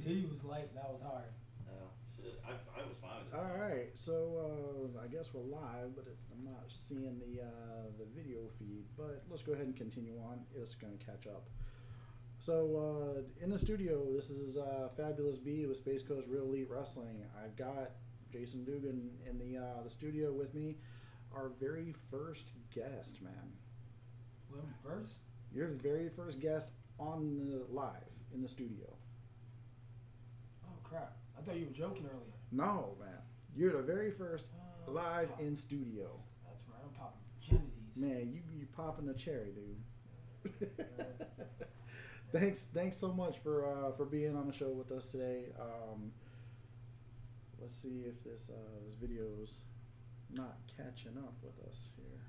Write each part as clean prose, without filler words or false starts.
He was light. That was hard. No, I was fine with it. All right, so I guess we're live, but I'm not seeing the video feed. But let's go ahead and continue on. It's going to catch up. So in the studio, this is Fabulous B with Space Coast Real Elite Wrestling. I've got Jason Dugan in the studio with me. Our very first guest, man. Well, first? You're the very first guest on the live in the studio. Oh, crap. I thought you were joking earlier. No, man. You're the very first live in studio. That's right. I'm popping virginities. Man, you popping a cherry, dude. Thanks so much for being on the show with us today. Let's see if this video's not catching up with us here.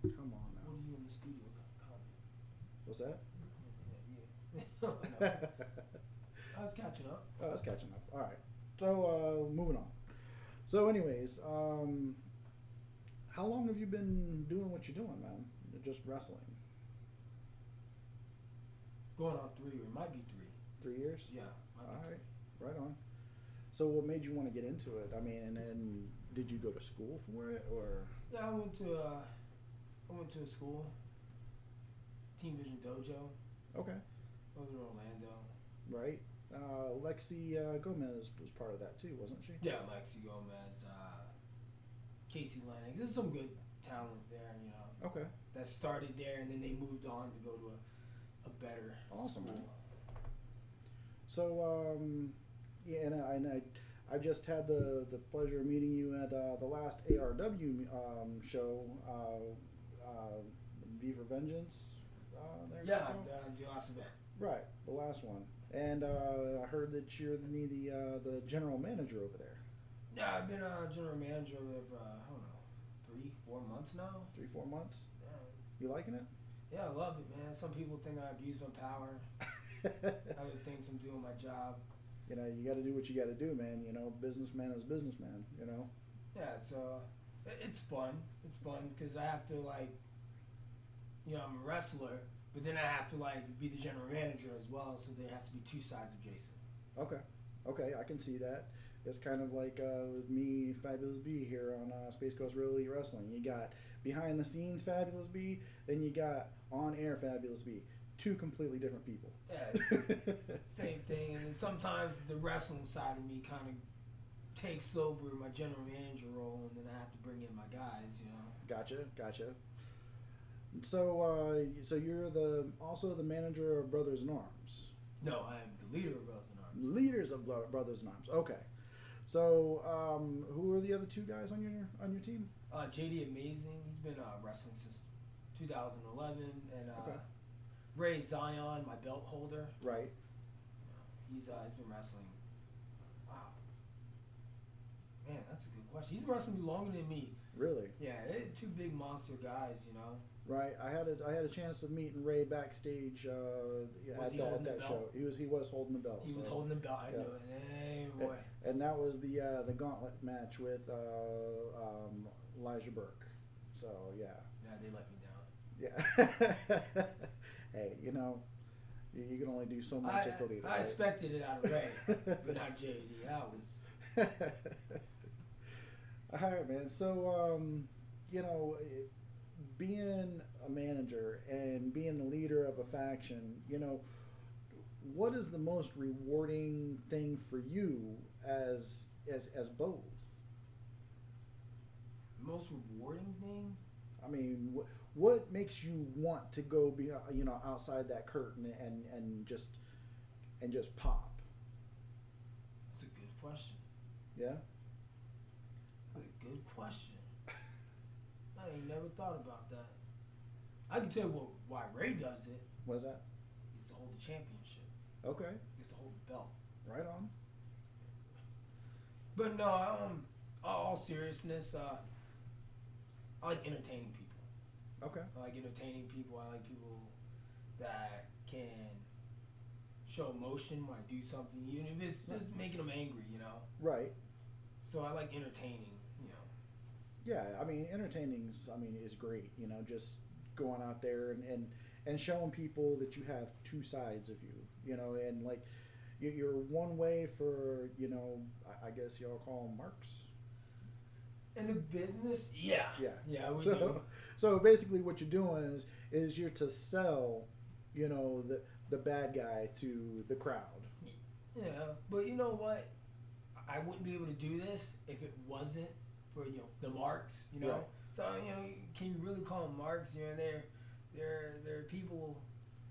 Come on now. What are you in the studio comment? What's that? Yeah. I was catching up. Oh, it's catching up. All right. So moving on. So, anyways, how long have you been doing what you're doing, man? Just wrestling. Going on 3, or it might be 3. 3 years? Yeah, might be All 3. right. Right on. So, what made you want to get into it? I mean, and then did you go to school for it, or? Yeah, I went to a school, Team Vision Dojo. Okay. Over in Orlando. Right. Lexi Gomez was part of that too, wasn't she? Yeah, Lexi Gomez, Casey Lennox. There's some good talent there, you know. Okay. That started there, and then they moved on to go to a better Awesome, school. man. So, yeah, and I just had the pleasure of meeting you at the last ARW show, Viva Vengeance. There. Yeah, the last event. Right, the last one. And I heard that you're the general manager over there. Yeah, I've been general manager over there for, I don't know, 3-4 months now. 3-4 months. Yeah. You liking it? Yeah, I love it, man. Some people think I abuse my power. Other things I'm doing my job. You know, you got to do what you got to do, man. You know, businessman is businessman. You know. Yeah, so it's fun. It's fun because I have to, like, you know, I'm a wrestler, but then I have to, like, be the general manager as well. So there has to be 2 sides of Jason. Okay, I can see that. It's kind of like with me, Fabulous B, here on Space Coast Real Elite Wrestling. You got behind the scenes Fabulous B, then you got on air Fabulous B. 2 completely different people. Yeah, same thing. And then sometimes the wrestling side of me kind of takes over my general manager role, and then I have to bring in my guys, you know. Gotcha. So, so you're also the manager of Brothers in Arms. No, I am the leader of Brothers in Arms. Leaders of Brothers in Arms. Okay. So, who are the other 2 guys on your team? JD Amazing. He's been wrestling since 2011, and Okay. Ray Zion, my belt holder. Right. He's been wrestling. Wow. Man, that's a good question. He's been wrestling longer than me. Really? Yeah, they're 2 big monster guys, you know. Right. I had a chance of meeting Ray backstage at that show. He was holding the belt. He was holding the belt. I knew it. Hey, boy. And that was the gauntlet match with Elijah Burke. So yeah. Yeah, they let me down. Yeah. Hey, you know, you can only do so much as the leader. I right? expected it out of Ray, but not JD. That was. All right, man. So, you know, being a manager and being the leader of a faction, you know, what is the most rewarding thing for you as both? Most rewarding thing? I mean, what makes you want to go be outside that curtain and just pop? That's a good question. Yeah. That's a good question. I ain't never thought about that. I can tell you why Ray does it. What is that? He's to hold the championship. Okay. He's to hold the belt. Right on. But no, all seriousness, I like entertaining people. Okay. I like entertaining people. I like people that can show emotion when I do something, even if it's just making them angry, you know. Right. So I like entertaining, you know. Yeah, I mean, entertaining is great, you know, just going out there and showing people that you have two sides of you, you know, and like you're one way for, you know, I guess y'all call them marks. In the business, yeah, Yeah. we So, do. so basically, what you're doing is you're to sell, you know, the bad guy to the crowd. Yeah, but you know what? I wouldn't be able to do this if it wasn't for the marks. You know, Right. so can you really call them marks? You know, they're people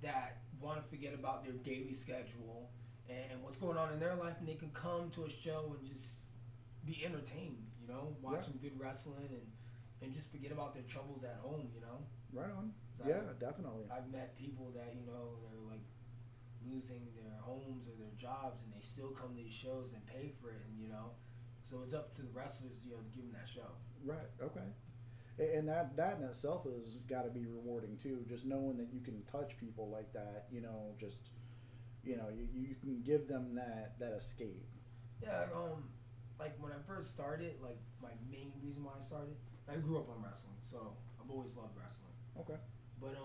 that want to forget about their daily schedule and what's going on in their life, and they can come to a show and just be entertained. You know, watch some good wrestling and just forget about their troubles at home. You know. Right on. So Yeah, definitely. I've met people that they're like losing their homes or their jobs, and they still come to these shows and pay for it, and so it's up to the wrestlers, to give them that show. Right. Okay. And that in itself has got to be rewarding too. Just knowing that you can touch people like that, you know, just you can give them that escape. Yeah. Like when I first started, like my main reason why I started, I grew up on wrestling, so I've always loved wrestling. Okay. But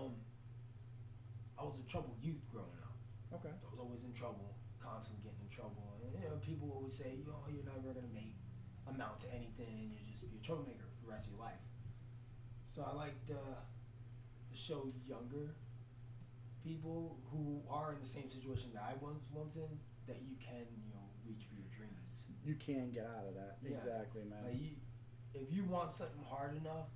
I was a troubled youth growing up. Okay. I was always in trouble, constantly getting in trouble. And people always say, you're never gonna amount to anything. You're just be a troublemaker for the rest of your life. So I like to show younger people who are in the same situation that I was once in that you can reach for your dreams. You can get out of that. Yeah. Exactly, man. Like if you want something hard enough,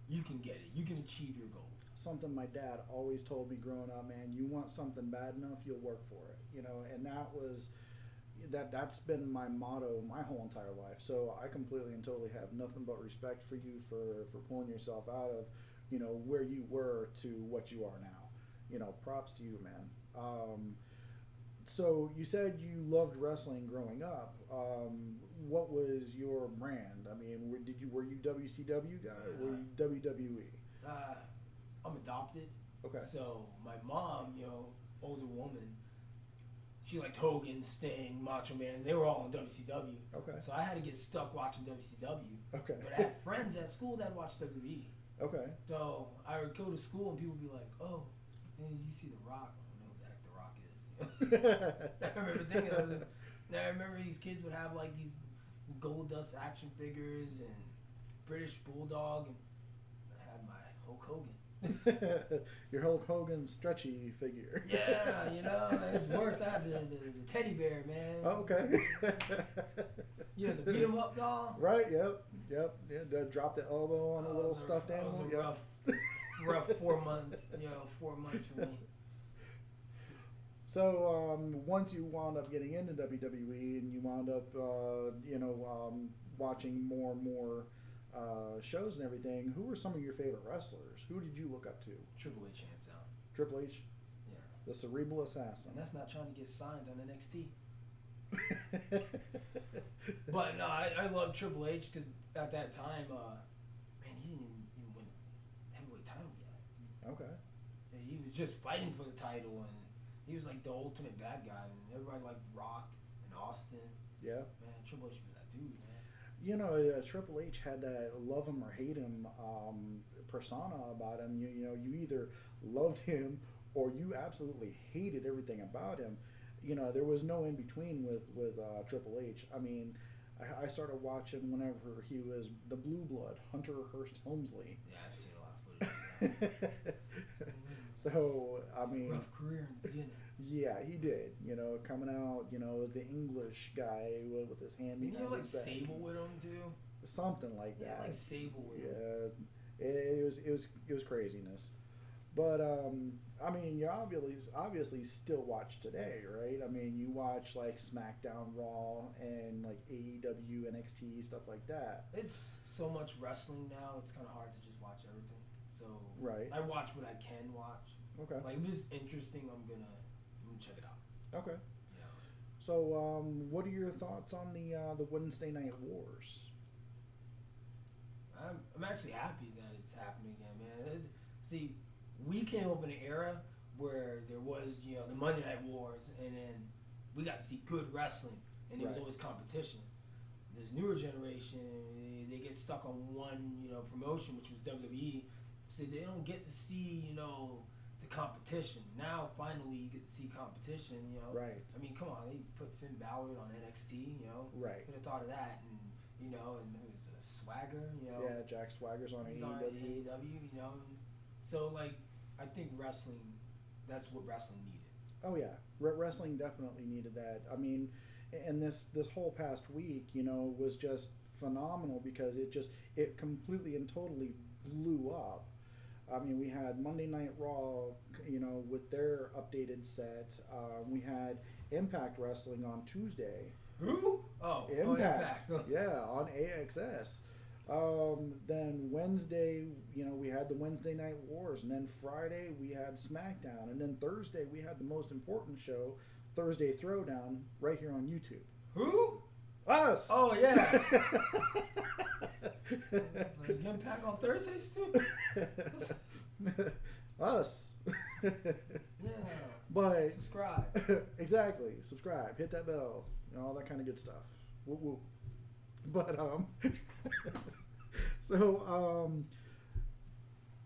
you can get it. You can achieve your goal. Something my dad always told me growing up, man, you want something bad enough, you'll work for it, and that's been my motto my whole entire life. So I completely and totally have nothing but respect for you for pulling yourself out of where you were to what you are now. Props to you, man. So you said you loved wrestling growing up. What was your brand? I mean, were you WCW guy or were you WWE? I'm adopted. Okay. So my mom, older woman, she liked Hogan, Sting, Macho Man. They were all on WCW. Okay. So I had to get stuck watching WCW. Okay. But I had friends at school that watched WWE. Okay. So I would go to school and people would be like, "Oh, hey, you see The Rock?" I don't know who the heck The Rock is. I remember thinking of it. Now I remember these kids would have like these Gold Dust action figures and British Bulldog, and I had my Hulk Hogan. Your Hulk Hogan stretchy figure. Yeah, it was worse. I had the teddy bear, man. Oh, okay. The beat 'em up doll. Right. Yep. Yeah, drop the elbow on a little stuffed animal. That was a rough 4 months. 4 months for me. So once you wound up getting into WWE and you wound up, watching more and more shows and everything, who were some of your favorite wrestlers? Who did you look up to? Triple H hands down. Triple H, Yeah. the cerebral assassin. And that's not trying to get signed on NXT. But no, I love Triple H because at that time, man, he didn't even win the heavyweight title yet. Okay. He was just fighting for the title, and he was like the ultimate bad guy, and everybody liked Rock and Austin. Yeah. Man, Triple H was that dude, man. Triple H had that love him or hate him persona about him. You either loved him or you absolutely hated everything about him. There was no in between with Triple H. I mean, I started watching whenever he was the Blue Blood, Hunter Hearst Helmsley. Yeah, I've seen a lot of footage of that. So, I mean... Rough career in the beginning. Yeah, he did. Coming out, as the English guy with his hand behind like his back. Sable with him, too? Something like that. Yeah, like Sable with him. Yeah, it was craziness. But I mean, you obviously still watch today, right? I mean, you watch like SmackDown, Raw, and like AEW, NXT, stuff like that. It's so much wrestling now. It's kind of hard to just watch everything. So right. I watch what I can watch. Okay. Like if it's interesting, I'm gonna check it out. Okay. Yeah. So, what are your thoughts on the Wednesday Night Wars? I'm actually happy that it's happening again, man. See, we came up in an era where there was, the Monday Night Wars, and then we got to see good wrestling, and there was always competition. This newer generation, they get stuck on one, promotion, which was WWE, so they don't get to see, the competition. Now, finally, you get to see competition, you know. Right. I mean, come on, they put Finn Balor on NXT, you know. Right. Could have thought of that, and, you know, and who's Swagger, you know. Yeah, Jack Swagger's on He's AEW. on AEW, you know. So, like, I think wrestling, that's what wrestling needed. Oh yeah, wrestling definitely needed that. I mean, and this whole past week, you know, was just phenomenal because it completely and totally blew up. I mean, we had Monday Night Raw, you know, with their updated set. We had Impact Wrestling on Tuesday. Who? Oh, Impact. Impact. Yeah, on AXS. Then Wednesday, you know, we had the Wednesday Night Wars, and then Friday we had SmackDown, and then Thursday we had the most important show, Thursday Throwdown, right here on YouTube. Who? Us. Oh yeah. Like Impact on Thursdays too. Us. Yeah. But subscribe. Exactly. Subscribe. Hit that bell. You know, all that kind of good stuff. Woo woo. But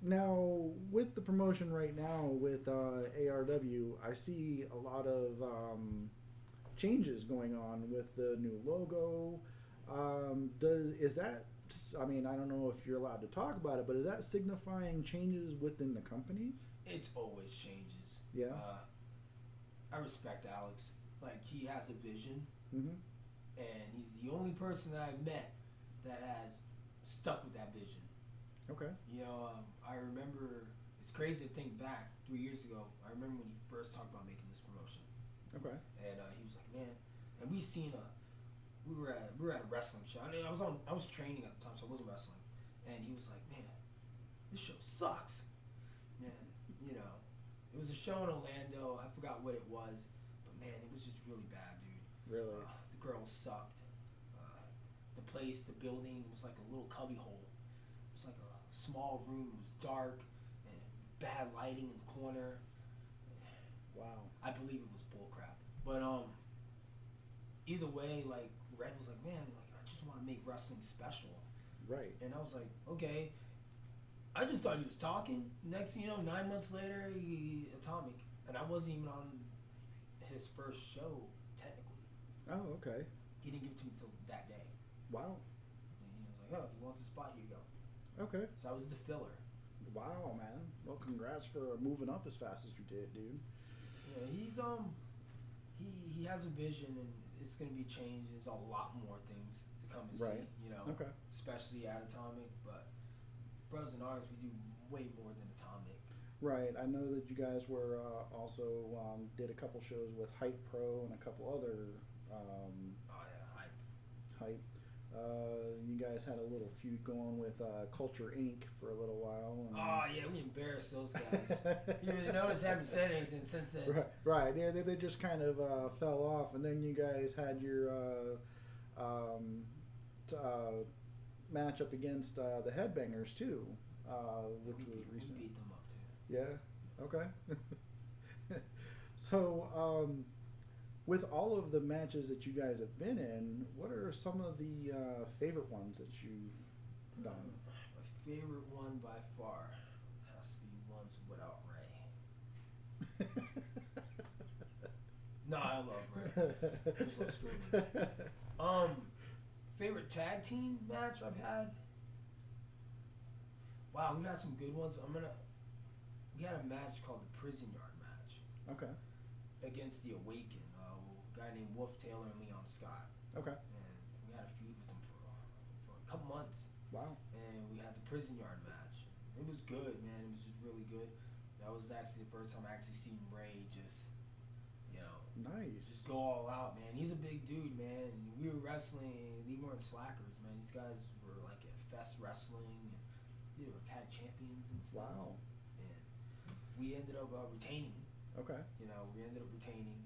now with the promotion right now with ARW, I see a lot of changes going on with the new logo. Is that? I mean, I don't know if you're allowed to talk about it, but is that signifying changes within the company? It always changes. Yeah. I respect Alex. Like, he has a vision, Mm-hmm. and he's the only person that I've met that has stuck with that vision. Okay. You know, I remember, it's crazy to think back 3 years ago. I remember when he first talked about making this promotion. Okay. And he was like, man, and we were at a wrestling show. I mean, I was training at the time, so I wasn't wrestling. And he was like, man, this show sucks. Man, you know, it was a show in Orlando. I forgot what it was, but man, it was just really bad, dude. Really? The girls sucked. The place, the building was like a little cubby hole. It was like a small room. It was dark and bad lighting in the corner. Wow. I believe it was bullcrap. But either way, like, Red was like, man, like, I just want to make wrestling special. Right. And I was like, okay. I just thought he was talking. Next thing you know, 9 months later, he Atomic. And I wasn't even on his first show, technically. Oh, okay. He didn't give it to me until that day. Wow. And he was like, oh, you want the spot? Here you go. Okay. So I was the filler. Wow, man. Well, congrats for moving up as fast as you did, dude. Yeah, he's he has a vision, and it's gonna be changed. There's a lot more things to come and Right. see, you know. Okay. Especially at Atomic, but Brothers in Arms, we do way more than Atomic. Right. I know that you guys were also did a couple shows with Hype Pro and a couple other Oh yeah, hype. Hype. You guys had a little feud going with Culture Inc. for a little while. And Oh yeah, we embarrassed those guys. You didn't notice I haven't said anything since then. Right. Yeah, they just kind of fell off, and then you guys had your match up against the Headbangers too, which was We recent. beat them up too. Yeah. Okay. So, with all of the matches that you guys have been in, what are some of the favorite ones that you've done? My favorite one by far has to be Ones Without Ray. No, I love Ray. I just love screaming. Favorite tag team match I've had? Wow, we've had some good ones. We had a match called the Prison Yard match Okay. against the Awaken, a guy named Wolf Taylor and Leon Scott. Okay. And we had a feud with them for a couple months. Wow. And we had the Prison Yard match. It was good, man. It was just really good. That was actually the first time I actually seen Ray just, you know, Nice. just go all out, man. He's a big dude, man. We were wrestling. They weren't slackers, man. These guys were like at Fest Wrestling. And they were tag champions and stuff. Wow. And we ended up retaining. Okay. You know, we ended up retaining.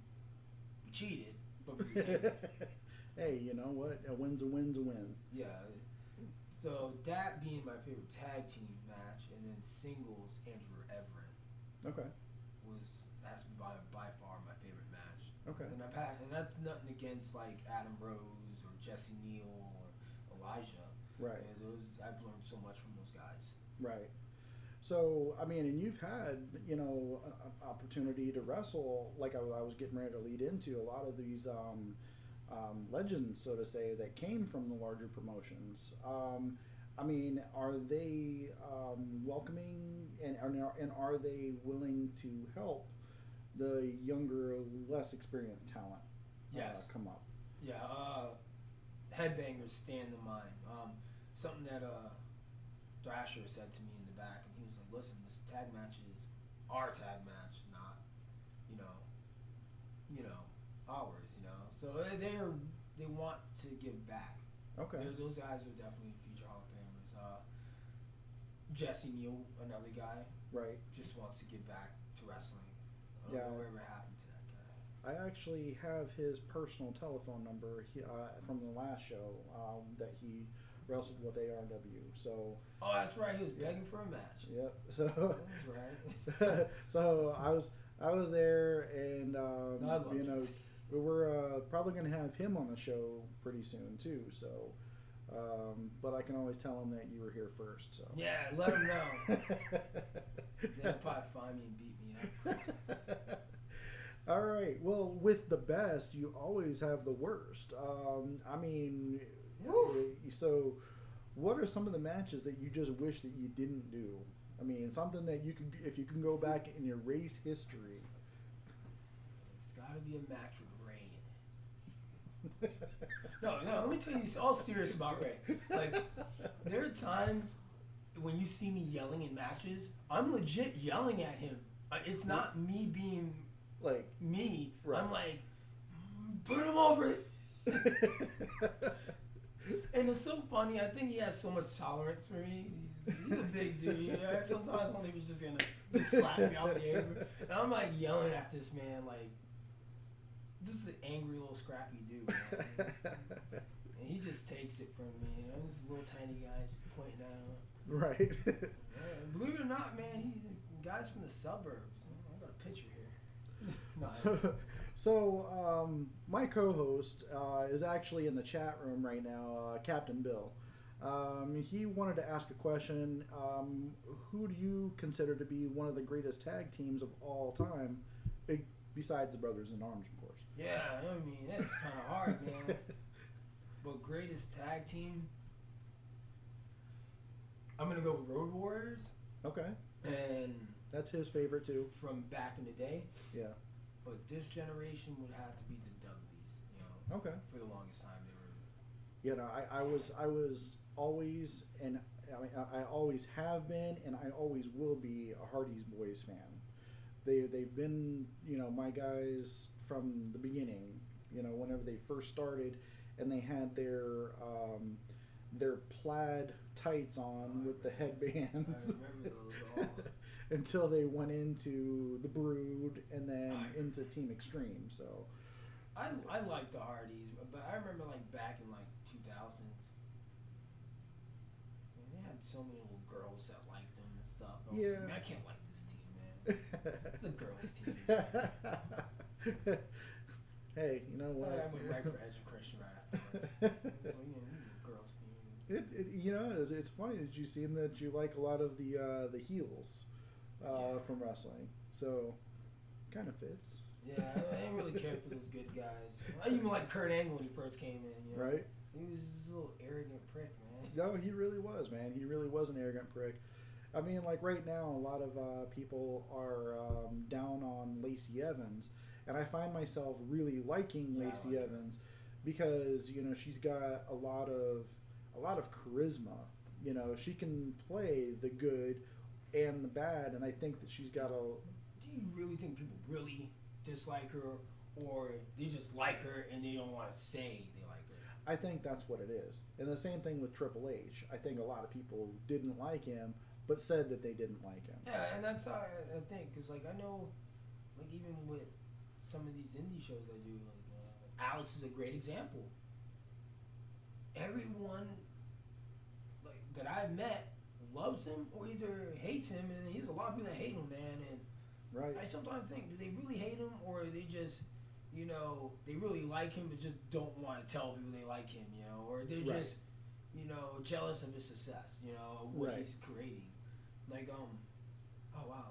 We cheated, but we retained. Hey, you know what? A win's a win's a win. Yeah. So that being my favorite tag team match, and then singles, Andrew Everett Okay. has to be by far my favorite match. Okay. And that's nothing against like Adam Rose or Jesse Neal or Elijah. Right. I've learned so much from those guys. Right. So, I mean, and you've had, an opportunity to wrestle, like I was getting ready to lead into, a lot of these legends, so to say, that came from the larger promotions. I mean, are they welcoming and are they willing to help the younger, less experienced talent Yes. come up? Yeah, headbangers stand in mind. Something that Thrasher said to me in the back, and he was like, "Listen, this tag match is our tag match, not, you know, ours. So they want to give back. Okay. Those guys are definitely future Hall of Famers. Jesse Neal, another guy, Right. just wants to give back to wrestling. I Yeah. don't know whatever happened to that guy. I actually have his personal telephone number from the last show that he wrestled with ARW. So, Oh, that's right. He was begging for a match. yep. So, That's right. so I was there, and I love Jesse. we're probably going to have him on the show pretty soon too. So, but I can always tell him that you were here first. So Yeah, let him know. They'll probably find me and beat me up. All right. Well, with the best, you always have the worst. I mean, Woo. so what are some of the matches that you just wish that you didn't do? I mean, something that you could, if you can go back and erase history. It's got to be a match with Ray in it. No, let me tell you, all serious about Ray. Like, there are times when you see me yelling in matches, I'm legit yelling at him. It's not me being Like, me. right. I'm like, put him over. And it's so funny. I think he has so much tolerance for me. He's a big dude. Yeah, sometimes I think he's just gonna just slap me out the apron. And I'm like yelling at this man, like, this is an angry little scrappy dude, man. And he just takes it from me. I'm this little tiny guy just pointing at him. right. Yeah, believe it or not, man, guy's from the suburbs. I got a picture here. No, My co-host is actually in the chat room right now, Captain Bill. He wanted to ask a question. Who do you consider to be one of the greatest tag teams of all time, besides the Brothers in Arms, of course? yeah, I mean, that's kind of hard, man. But greatest tag team? I'm going to go with Road Warriors. Okay. And That's his favorite, too. from back in the day. Yeah. But this generation would have to be the Dudleys, Okay. For the longest time, they were. You know, I was always, and I mean, I always have been, and I always will be a Hardy's Boys fan. They've been, my guys from the beginning. Whenever they first started, and they had their plaid tights on with the headbands. I remember those all. Until they went into the Brood and then into Team Extreme. So I like the Hardys, but I remember like back in like 2000s. They had so many little girls that liked them and stuff. I was Yeah. like, man, I can't like this team, man. It's a girls' team. Hey, you know what? I went right for Edge and Christian right afterwards. I was like, girls' team. It's funny that you seem that you like a lot of the heels from wrestling. So kind of fits. Yeah, I didn't really care for those good guys. I even liked Kurt Angle when he first came in. Right? He was this little arrogant prick, man. No, he really was, man. He really was an arrogant prick. I mean, like right now, a lot of people are down on Lacey Evans, and I find myself really liking Lacey like Evans because she's got a lot of charisma. She can play the good and the bad, and I think that she's got a. Do you really think people really dislike her, or they just like her and they don't want to say they like her? I think that's what it is, and the same thing with Triple H. I think a lot of people didn't like him, but said that they didn't like him. Yeah, and that's how I think, because like I know, like even with some of these indie shows I do, like Alex is a great example. Everyone like that I've met loves him or either hates him, and there's a lot of people that hate him, man. And Right. I sometimes think, do they really hate him, or are they just, they really like him but just don't want to tell people they like him, or they're Right. just, jealous of his success, what Right. he's creating. Like, Oh wow.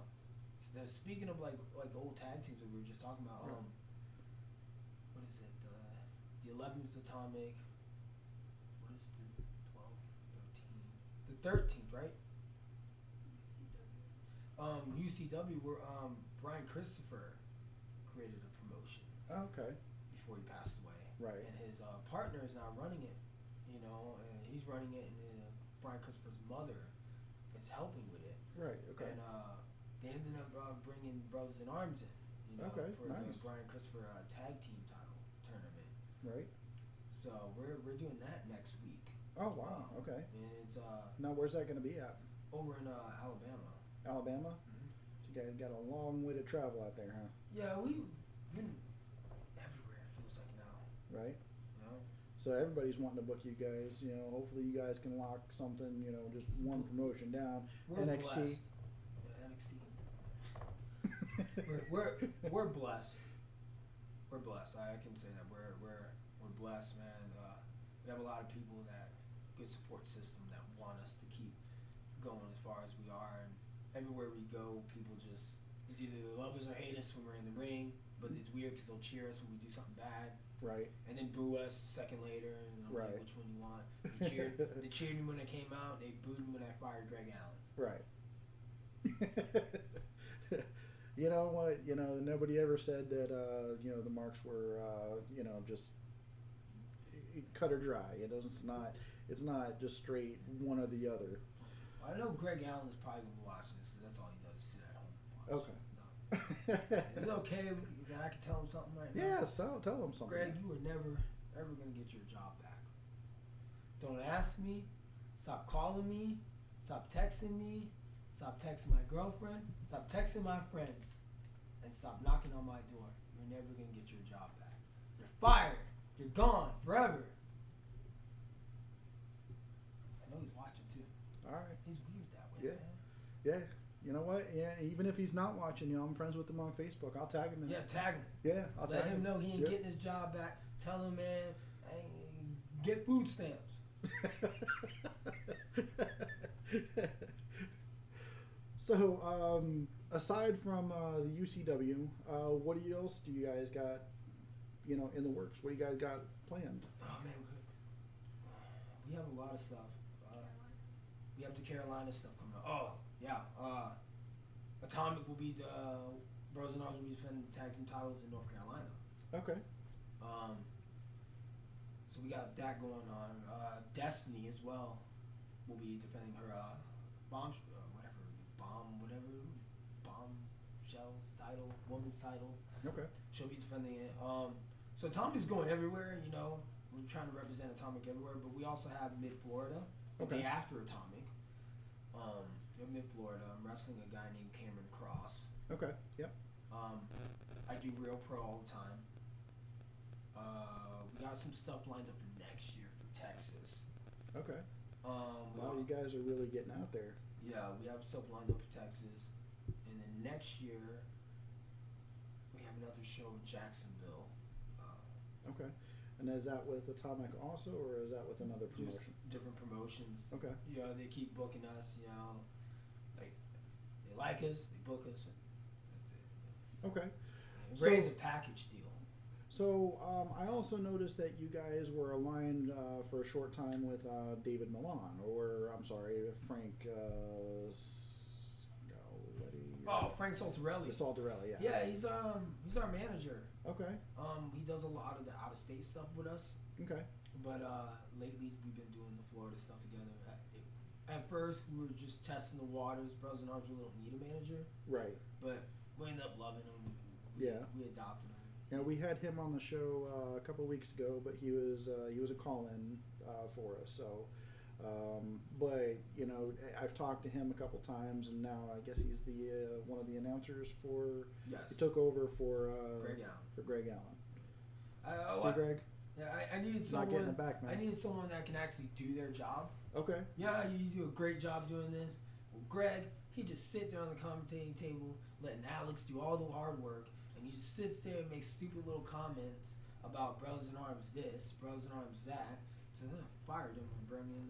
Speaking of like old tag teams that we were just talking about, Yeah. what is it? The 11th Atomic. What is the 12th, 13th? The 13th, right? UCW, where Brian Christopher created a promotion Okay. before he passed away. Right. And his partner is now running it, you know, and he's running it, and Brian Christopher's mother is helping with it. Right. Okay. And they ended up bringing Brothers in Arms in, you know, Okay, for nice. the Brian Christopher tag team title tournament. Right. So we're doing that next week. Oh wow. Okay. And it's Now where's that going to be at? over in Alabama. Alabama. Mm-hmm. You guys got a long way to travel out there, huh? Yeah, we've been everywhere. It feels like now, Right. you know. So everybody's wanting to book you guys. You know, hopefully you guys can lock something. You know, just one promotion down. We're NXT. blessed. Yeah, NXT. we're blessed. We're blessed. I can say that we're blessed, man. We have a lot of people that good support system that want us to keep going as far as we are, and everywhere we go, people just it's either they love us or hate us when we're in the ring. But it's weird because they'll cheer us when we do something bad, Right. and then boo us a second later, and I'm Right. like, which one you want? They cheered me when I came out. They booed me when I fired Greg Allen. Right. You know what? You know, nobody ever said that. You know, the marks were. You know, just cut or dry. It's not. It's not just straight one or the other. I know Greg Allen is probably gonna be watching this, so that's all he does is sit at home and watch. Okay. No. Is it okay that I can tell him something right now? Yeah, so tell them something. Greg, you were never ever gonna get your job back. Don't ask me. Stop calling me. Stop texting me. Stop texting my girlfriend. Stop texting my friends. And stop knocking on my door. You're never gonna get your job back. You're fired. You're gone forever. I know he's watching too. All right. He's weird that way, Yeah. man. Yeah. You know what? Yeah. Even if he's not watching, you know, I'm friends with him on Facebook. I'll tag him in. Yeah, tag him. Yeah. I'll Let tag him know he ain't Yep. getting his job back. Tell him, man, get food stamps. So, aside from the UCW, what else do you guys got, you know, in the works? What do you guys got planned? Oh man, we have a lot of stuff. We have the Carolina stuff coming up. Oh yeah, Atomic will be the Bros and Arms will be defending the tag team titles in North Carolina. Okay. So we got that going on. Destiny as well will be defending her bombshells title, women's title. Okay. She'll be defending it. So Atomic is going everywhere. You know, we're trying to represent Atomic everywhere, but we also have Mid Florida the Okay. day after Atomic. We have Mid Florida. I'm wrestling a guy named Cameron Cross. Okay. Yep. I do Real Pro all the time. We got some stuff lined up for next year for Texas. Okay. We Wow, al- you guys are really getting out there. Yeah, we have stuff lined up for Texas, and then next year we have another show in Jacksonville. Okay. And is that with Atomic also, or is that with another Just promotion? different promotions. Okay. You know, they keep booking us. You know, like they like us, they book us. And that's it. Okay. It So- raise a package deal. So I also noticed that you guys were aligned for a short time with David Milan, or I'm sorry, Frank Frank Saltarelli. Saltarelli, yeah. Yeah, he's our manager. Okay. He does a lot of the out of state stuff with us. Okay. But lately we've been doing the Florida stuff together. At first we were just testing the waters. Bros and Arms, we don't need a manager, Right. but we ended up loving him. Yeah. We adopted him. Yeah, we had him on the show a couple of weeks ago, but he was a call-in for us. So, but you know, I've talked to him a couple times, and now I guess he's the one of the announcers for. Yes. He took over for Greg Allen. For Greg Allen. I, See, Greg, Yeah, I needed not getting someone. it back, I man. needed someone that can actually do their job. Okay. Yeah, you do a great job doing this. Well, Greg, he just sit there on the commentating table, letting Alex do all the hard work, and he just sits there and makes stupid little comments about Bros and Arms this, Bros and Arms that. So then I fired him and brought in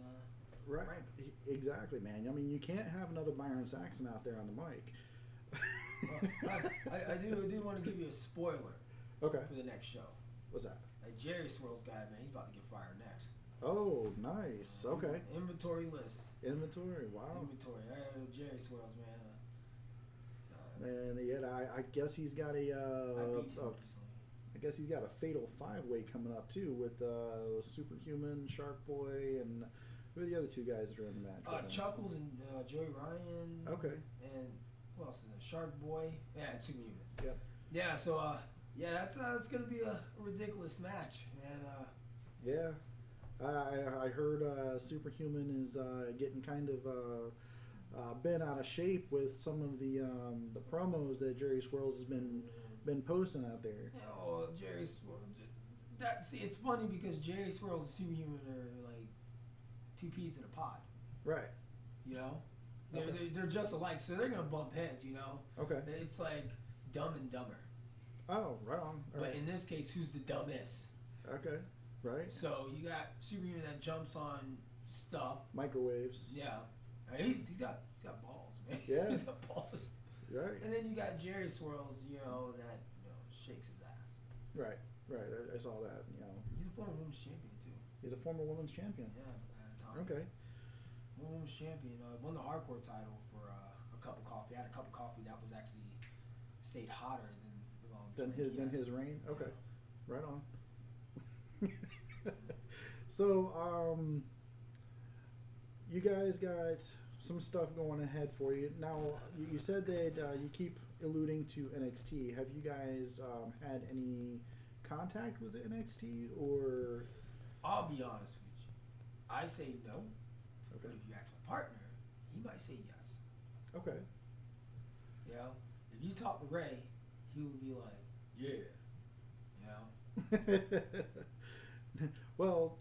Right. Frank. Exactly, man. I mean, you can't have another Byron Saxon out there on the mic. Well, I do want to give you a spoiler Okay. for the next show. What's that? That Jerry Swirls guy, man, he's about to get fired next. Oh, nice. Okay. Inventory list. Inventory. Wow. Inventory. Jerry Swirls, man. And yet, I guess he's got I beat him recently. I guess he's got a fatal 5-way coming up too with Superhuman, Shark Boy, and who are the other two guys that are in the match? with him? Chuckles and Joey Ryan. Okay. And who else is there? Shark Boy. Yeah, and Superhuman. Yep. Yeah. So yeah, that's gonna be a ridiculous match, man. Yeah. I heard Superhuman is getting kind of bent out of shape with some of the promos that Jerry Swirls has been posting out there. Oh, Jerry Swirls. See, it's funny because Jerry Swirls and Superhuman are like two peas in a pod. Right. You know, Okay. they're just alike, so they're gonna bump heads. You know, Okay. it's like Dumb and Dumber. Oh, right on. All But right. in this case, who's the dumbest? Okay. Right. So you got Superhuman that jumps on stuff. Microwaves. Yeah, I mean, he's got balls, man. Yeah. He's got balls. Right. And then you got Jerry Swirls, that shakes his ass. Right. Right. I saw that. He's a former women's champion too. He's a former women's champion. Yeah, at a time. Okay. Women's champion. Won the hardcore title for a cup of coffee. I had a cup of coffee that was actually stayed hotter than His reign. Okay. Right on. So, you guys got some stuff going ahead for you. Now, you said that you keep alluding to NXT. Have you guys had any contact with NXT, or? I'll be honest with you. I say no. Okay. But if you ask my partner, he might say yes. Okay. If you talk to Ray, he would be like, yeah. Well,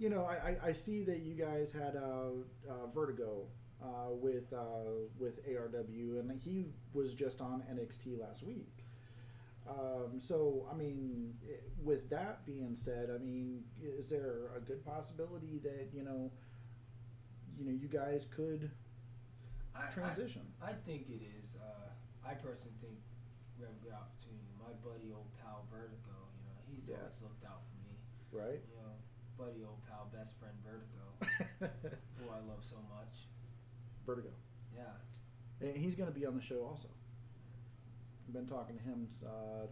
I see that you guys had Vertigo with ARW, and he was just on NXT last week. So, I mean, with that being said, I mean, is there a good possibility that you guys could transition? I think it is. I personally think we have a good opportunity. My buddy, old pal Vertigo, he's Yeah. always looked out for me. Right. Buddy, old pal, best friend Vertigo, who I love so much. Vertigo. Yeah. And he's going to be on the show also. I've been talking to him,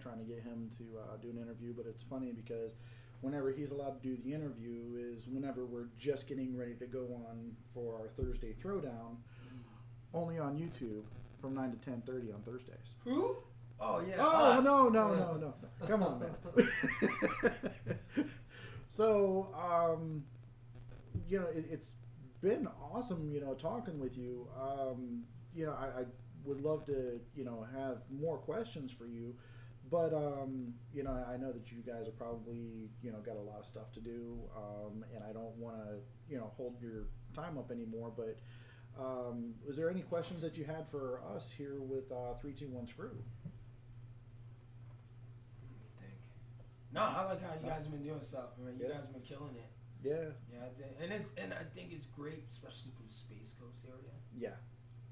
trying to get him to do an interview, but it's funny because whenever he's allowed to do the interview is whenever we're just getting ready to go on for our Thursday Throwdown, only on YouTube from 9 to 10:30 on Thursdays. Who? Oh, yeah. Oh, us. no. Come on, man. So, it's been awesome, talking with you. I would love to, have more questions for you, but, I know that you guys are probably, got a lot of stuff to do, and I don't want to, hold your time up anymore, but, was there any questions that you had for us here with 321 Screw? No, I like how you guys have been doing stuff. I mean, you guys have been killing it. Yeah. Yeah, and I think it's great, especially for the Space Coast area. Yeah.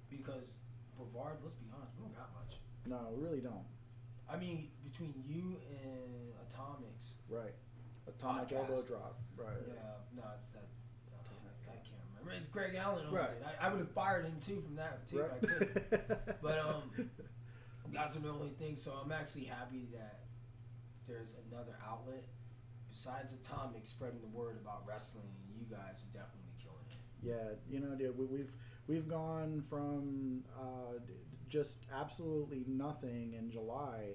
Because Brevard, let's be honest, we don't got much. No, we really don't. I mean, between you and Atomics. Right. Atomic Podcast. Elbow Drop. Right. Yeah, no, it's that. I can't remember. It's Greg Allen owns Right. it. I would have fired him too from that too Right. if I could. But that's the only thing. So I'm actually happy that there's another outlet besides Atomic spreading the word about wrestling. You guys are definitely killing it. Yeah, dude, we've gone from just absolutely nothing in July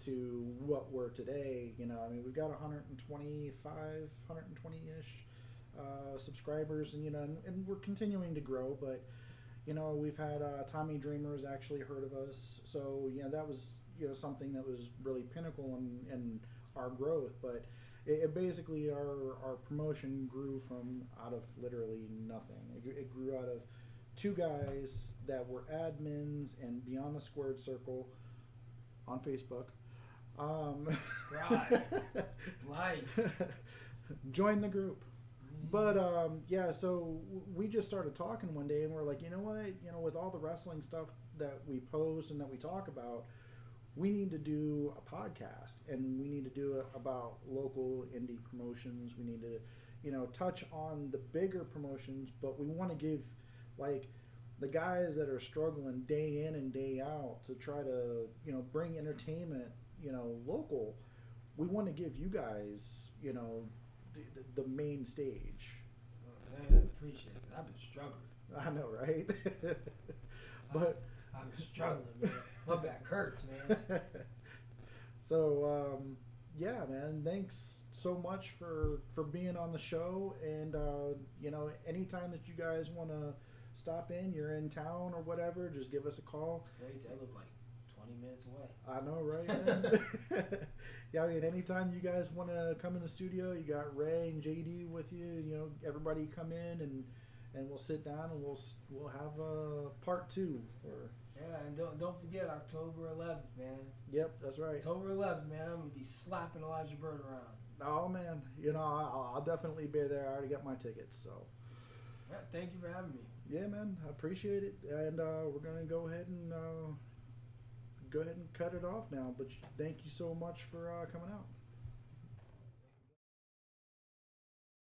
to what we're today. I mean, we've got 120-ish subscribers, and and we're continuing to grow. But we've had Tommy Dreamer's actually heard of us, so that was something that was really pinnacle in our growth. But it basically our promotion grew from out of literally nothing. It grew out of two guys that were admins and Beyond the Squared Circle on Facebook. Right. Like. Join the group. But yeah, so we just started talking one day, and we're like, you know what? You know, with all the wrestling stuff that we post and that we talk about, we need to do a podcast, and we need to do it about local indie promotions. We need to, you know, touch on the bigger promotions, but we want to give like the guys that are struggling day in and day out to try to, you know, bring entertainment, you know, local. We want to give you guys, you know, the main stage. Man, I appreciate it. 'Cause I've been struggling. I know, right? But I've been struggling, man. My back hurts, man. so yeah, man, thanks so much for being on the show. And you know, anytime that you guys want to stop in, you're in town or whatever, just give us a call. It's crazy. I live like 20 minutes away. I know, right, man? Yeah, I mean, anytime you guys want to come in the studio, you got Ray and JD with you. You know, everybody come in and we'll sit down and we'll have a part 2 for. Yeah, and don't forget October 11th, man. Yep, that's right. October 11th, man. I'm gonna be slapping Elijah Bird around. Oh man, you know, I'll definitely be there. I already got my tickets, so. Yeah, thank you for having me. Yeah, man, I appreciate it, and we're gonna go ahead and cut it off now. But thank you so much for coming out.